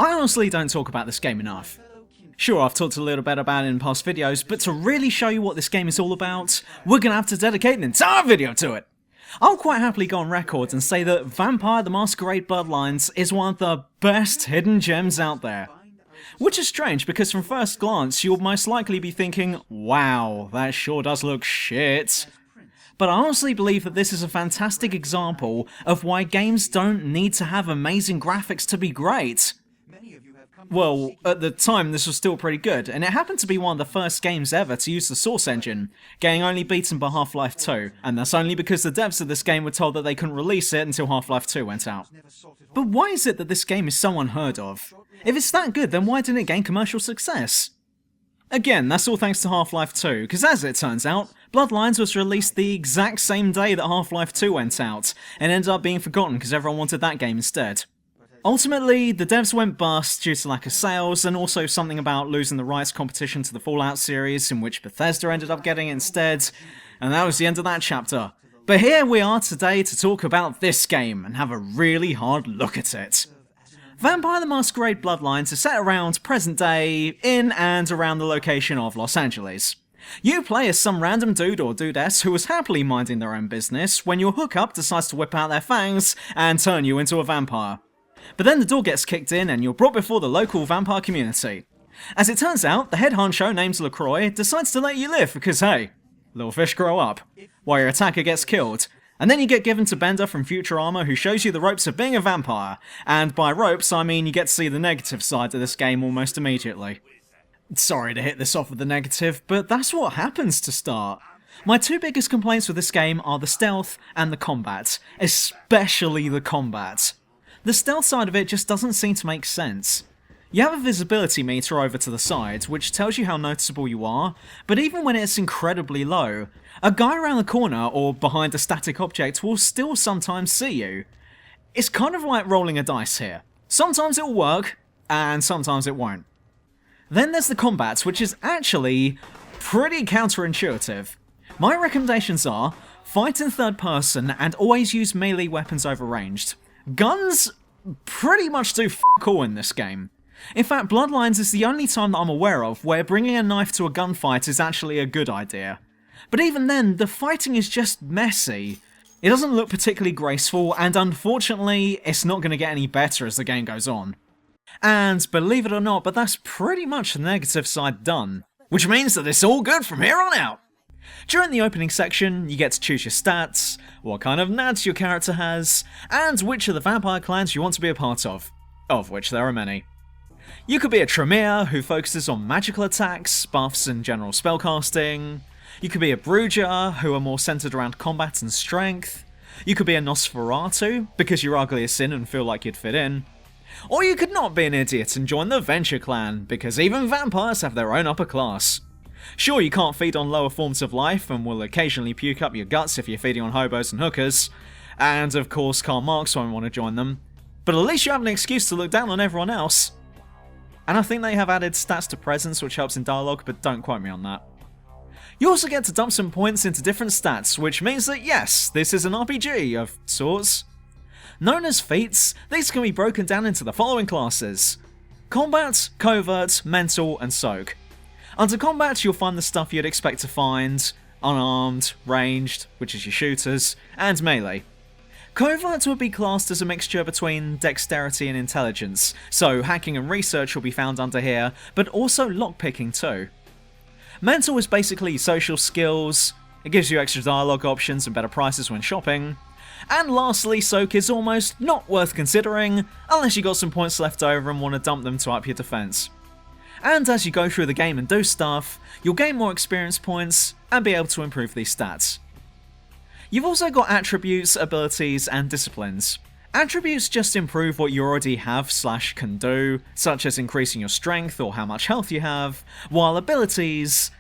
I honestly don't talk about this game enough. Sure, I've talked a little bit about it in past videos, but to really show you what this game is all about, we're gonna have to dedicate an entire video to it! I'll quite happily go on record and say that Vampire the Masquerade Bloodlines is one of the best hidden gems out there. Which is strange because from first glance you'll most likely be thinking, wow, that sure does look shit. But I honestly believe that this is a fantastic example of why games don't need to have amazing graphics to be great. Well, at the time this was still pretty good, and it happened to be one of the first games ever to use the Source engine, getting only beaten by Half-Life 2, and that's only because the devs of this game were told that they couldn't release it until Half-Life 2 went out. But why is it that this game is so unheard of? If it's that good, then why didn't it gain commercial success? Again, that's all thanks to Half-Life 2, because as it turns out, Bloodlines was released the exact same day that Half-Life 2 went out, and ended up being forgotten because everyone wanted that game instead. Ultimately, the devs went bust due to lack of sales, and also something about losing the rights competition to the Fallout series, in which Bethesda ended up getting it instead, and that was the end of that chapter. But here we are today to talk about this game, and have a really hard look at it. Vampire the Masquerade Bloodlines is set around present day, in and around the location of Los Angeles. You play as some random dude or dudess who was happily minding their own business when your hookup decides to whip out their fangs and turn you into a vampire. But then the door gets kicked in and you're brought before the local vampire community. As it turns out, the head honcho named LaCroix decides to let you live because hey, little fish grow up, while your attacker gets killed. And then you get given to Bender from Future Armor who shows you the ropes of being a vampire, and by ropes I mean you get to see the negative side of this game almost immediately. Sorry to hit this off with the negative, but that's what happens to start. My two biggest complaints with this game are the stealth and the combat, especially the combat. The stealth side of it just doesn't seem to make sense. You have a visibility meter over to the side, which tells you how noticeable you are, but even when it's incredibly low, a guy around the corner or behind a static object will still sometimes see you. It's kind of like rolling a dice here. Sometimes it'll work, and sometimes it won't. Then there's the combat, which is actually pretty counterintuitive. My recommendations are, fight in third person and always use melee weapons over ranged. Guns pretty much do f*** all in this game. In fact, Bloodlines is the only time that I'm aware of where bringing a knife to a gunfight is actually a good idea. But even then, the fighting is just messy. It doesn't look particularly graceful, and unfortunately, it's not going to get any better as the game goes on. And believe it or not, but that's pretty much the negative side done. Which means that it's all good from here on out! During the opening section, you get to choose your stats, what kind of nads your character has, and which of the vampire clans you want to be a part of which there are many. You could be a Tremere, who focuses on magical attacks, buffs and general spellcasting. You could be a Bruiser, who are more centered around combat and strength. You could be a Nosferatu, because you're ugly as sin and feel like you'd fit in. Or you could not be an idiot and join the Venture clan, because even vampires have their own upper class. Sure, you can't feed on lower forms of life and will occasionally puke up your guts if you're feeding on hobos and hookers, and of course Karl Marx won't want to join them, but at least you have an excuse to look down on everyone else. And I think they have added stats to presence which helps in dialogue, but don't quote me on that. You also get to dump some points into different stats, which means that yes, this is an RPG of sorts. Known as feats, these can be broken down into the following classes: Combat, Covert, Mental and Soak. Under Combat you'll find the stuff you'd expect to find: Unarmed, Ranged, which is your shooters, and Melee. Covert would be classed as a mixture between Dexterity and Intelligence, so hacking and research will be found under here, but also lockpicking too. Mental is basically social skills, it gives you extra dialogue options and better prices when shopping. And lastly, Soak is almost not worth considering, unless you got some points left over and want to dump them to up your defense. And as you go through the game and do stuff, you'll gain more experience points and be able to improve these stats. You've also got attributes, abilities, and disciplines. Attributes just improve what you already have / can do, such as increasing your strength or how much health you have, while abilities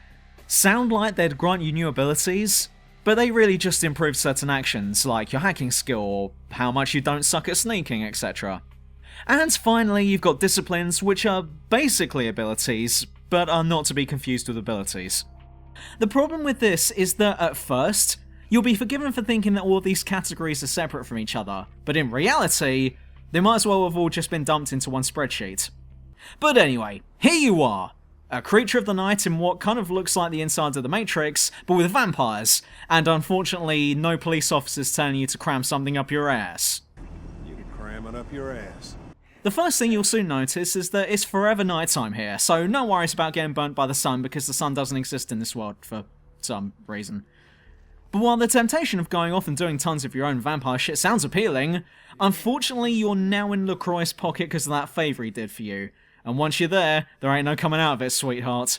sound like they'd grant you new abilities, but they really just improve certain actions, like your hacking skill or how much you don't suck at sneaking, etc. And finally, you've got disciplines, which are basically abilities, but are not to be confused with abilities. The problem with this is that at first, you'll be forgiven for thinking that all of these categories are separate from each other, but in reality, They might as well have all just been dumped into one spreadsheet. But anyway, here you are. A creature of the night in what kind of looks like the inside of the Matrix, but with vampires, and unfortunately no police officers telling you to cram something up your ass. You can cram it up your ass. The first thing you'll soon notice is that it's forever nighttime here, so no worries about getting burnt by the sun because the sun doesn't exist in this world for some reason. But while the temptation of going off and doing tons of your own vampire shit sounds appealing, unfortunately you're now in LaCroix's pocket because of that favour he did for you. And once you're there ain't no coming out of it, sweetheart.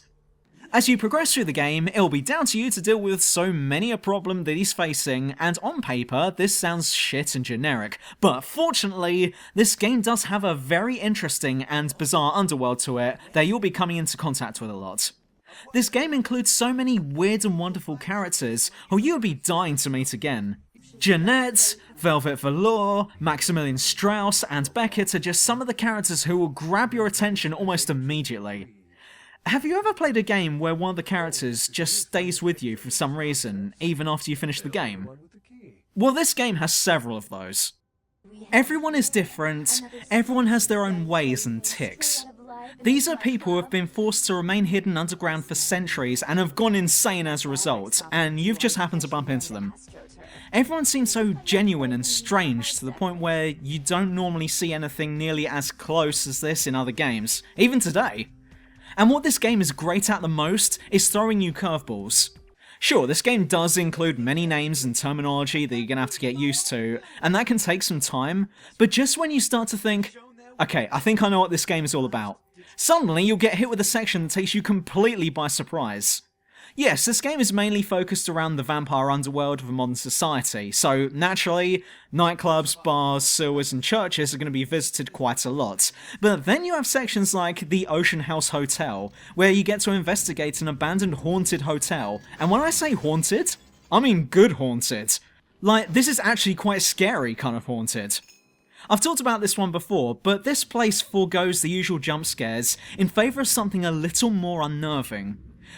As you progress through the game, it'll be down to you to deal with so many a problem that he's facing, and on paper, this sounds shit and generic, but fortunately, this game does have a very interesting and bizarre underworld to it that you'll be coming into contact with a lot. This game includes so many weird and wonderful characters who you'll be dying to meet again. Jeanette, Velvet Velour, Maximilian Strauss, and Beckett are just some of the characters who will grab your attention almost immediately. Have you ever played a game where one of the characters just stays with you for some reason, even after you finish the game? Well, this game has several of those. Everyone is different, everyone has their own ways and tics. These are people who have been forced to remain hidden underground for centuries and have gone insane as a result, and you've just happened to bump into them. Everyone seems so genuine and strange to the point where you don't normally see anything nearly as close as this in other games, even today. And what this game is great at the most is throwing you curveballs. Sure, this game does include many names and terminology that you're gonna have to get used to, and that can take some time, but just when you start to think, okay, I think I know what this game is all about, suddenly you'll get hit with a section that takes you completely by surprise. Yes, this game is mainly focused around the vampire underworld of a modern society, so naturally, nightclubs, bars, sewers and churches are going to be visited quite a lot. But then you have sections like the Ocean House Hotel, where you get to investigate an abandoned haunted hotel, and when I say haunted, I mean good haunted. Like, this is actually quite scary kind of haunted. I've talked about this one before, but this place forgoes the usual jump scares in favour of something a little more unnerving.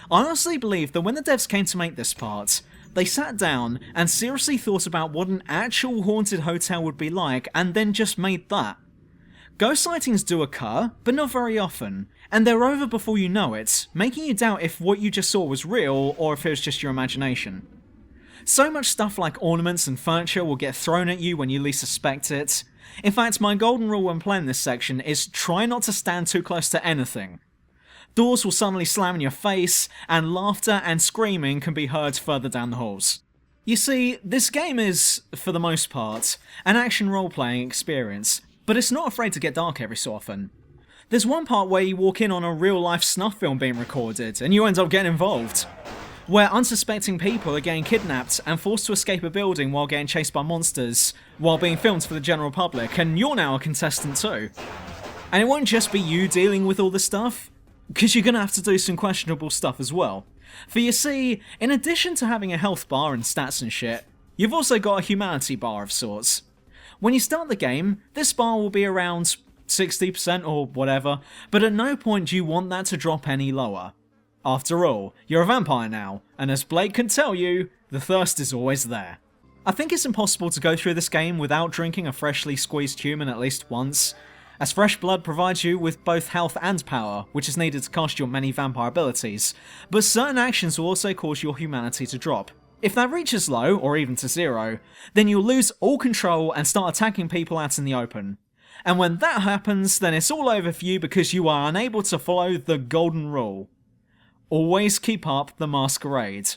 I honestly believe that when the devs came to make this part, they sat down and seriously thought about what an actual haunted hotel would be like and then just made that. Ghost sightings do occur, but not very often, and they're over before you know it, making you doubt if what you just saw was real or if it was just your imagination. So much stuff like ornaments and furniture will get thrown at you when you least suspect it. In fact, my golden rule when playing this section is try not to stand too close to anything. Doors will suddenly slam in your face, and laughter and screaming can be heard further down the halls. You see, this game is, for the most part, an action role-playing experience, but it's not afraid to get dark every so often. There's one part where you walk in on a real-life snuff film being recorded, and you end up getting involved. Where unsuspecting people are getting kidnapped and forced to escape a building while getting chased by monsters, while being filmed for the general public, and you're now a contestant too. And it won't just be you dealing with all this stuff, because you're going to have to do some questionable stuff as well. For you see, in addition to having a health bar and stats and shit, you've also got a humanity bar of sorts. When you start the game, this bar will be around 60% or whatever, but at no point do you want that to drop any lower. After all, you're a vampire now, and as Blake can tell you, the thirst is always there. I think it's impossible to go through this game without drinking a freshly squeezed human at least once, as fresh blood provides you with both health and power, which is needed to cast your many vampire abilities, but certain actions will also cause your humanity to drop. If that reaches low, or even to zero, then you'll lose all control and start attacking people out in the open. And when that happens, then it's all over for you because you are unable to follow the golden rule. Always keep up the masquerade.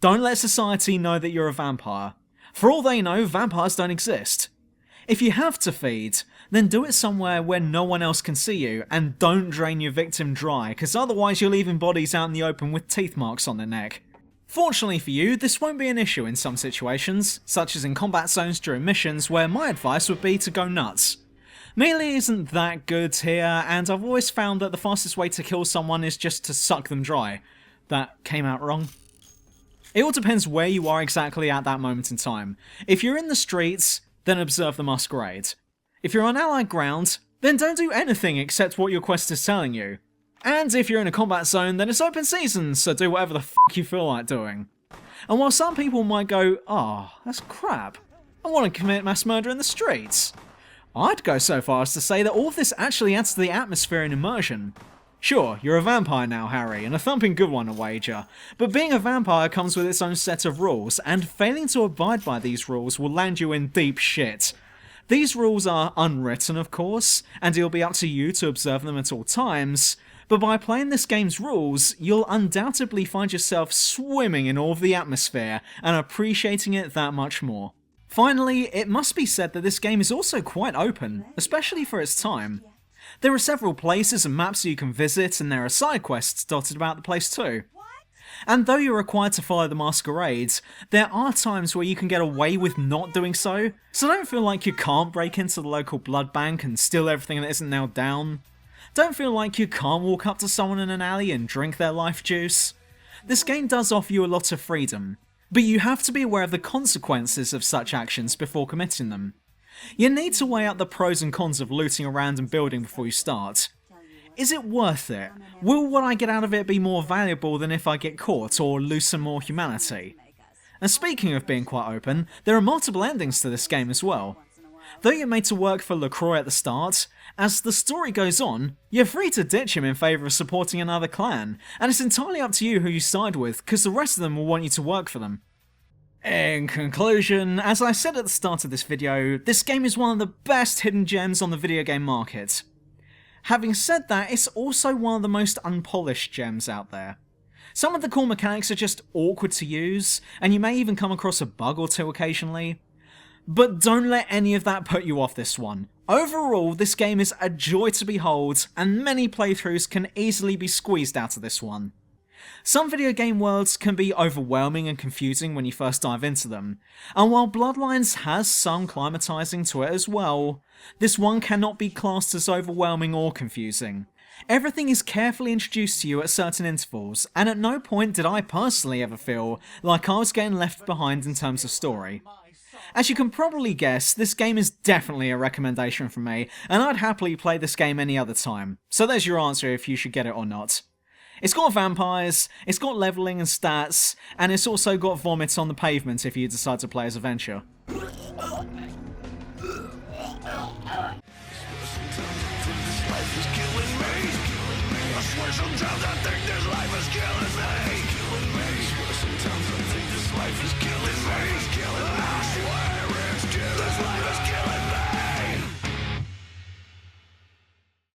Don't let society know that you're a vampire. For all they know, vampires don't exist. If you have to feed, then do it somewhere where no one else can see you, and don't drain your victim dry, because otherwise you're leaving bodies out in the open with teeth marks on their neck. Fortunately for you, this won't be an issue in some situations, such as in combat zones during missions, where my advice would be to go nuts. Melee isn't that good here, and I've always found that the fastest way to kill someone is just to suck them dry. That came out wrong. It all depends where you are exactly at that moment in time. If you're in the streets, then observe the masquerade. If you're on allied ground, then don't do anything except what your quest is telling you. And if you're in a combat zone, then it's open season, so do whatever the f*** you feel like doing. And while some people might go, that's crap, I want to commit mass murder in the streets, I'd go so far as to say that all of this actually adds to the atmosphere and immersion. Sure, you're a vampire now, Harry, and a thumping good one, a wager, but being a vampire comes with its own set of rules, and failing to abide by these rules will land you in deep shit. These rules are unwritten, of course, and it'll be up to you to observe them at all times, but by playing this game's rules, you'll undoubtedly find yourself swimming in all of the atmosphere and appreciating it that much more. Finally, it must be said that this game is also quite open, especially for its time. There are several places and maps you can visit, and there are side quests dotted about the place too. And though you're required to follow the Masquerade, there are times where you can get away with not doing so don't feel like you can't break into the local blood bank and steal everything that isn't nailed down. Don't feel like you can't walk up to someone in an alley and drink their life juice. This game does offer you a lot of freedom, but you have to be aware of the consequences of such actions before committing them. You need to weigh out the pros and cons of looting around and building before you start. Is it worth it? Will what I get out of it be more valuable than if I get caught or lose some more humanity? And speaking of being quite open, there are multiple endings to this game as well. Though you're made to work for LaCroix at the start, as the story goes on, you're free to ditch him in favour of supporting another clan, and it's entirely up to you who you side with, because the rest of them will want you to work for them. In conclusion, as I said at the start of this video, this game is one of the best hidden gems on the video game market. Having said that, it's also one of the most unpolished gems out there. Some of the core mechanics are just awkward to use, and you may even come across a bug or two occasionally. But don't let any of that put you off this one. Overall, this game is a joy to behold, and many playthroughs can easily be squeezed out of this one. Some video game worlds can be overwhelming and confusing when you first dive into them, and while Bloodlines has some climatizing to it as well, this one cannot be classed as overwhelming or confusing. Everything is carefully introduced to you at certain intervals, and at no point did I personally ever feel like I was getting left behind in terms of story. As you can probably guess, this game is definitely a recommendation from me, and I'd happily play this game any other time, so there's your answer if you should get it or not. It's got vampires, it's got levelling and stats, and it's also got vomits on the pavement if you decide to play as a venture. Sometimes I think this life is killing me. Sometimes I think this life is killing me. I swear it's killing me. This life is killing me.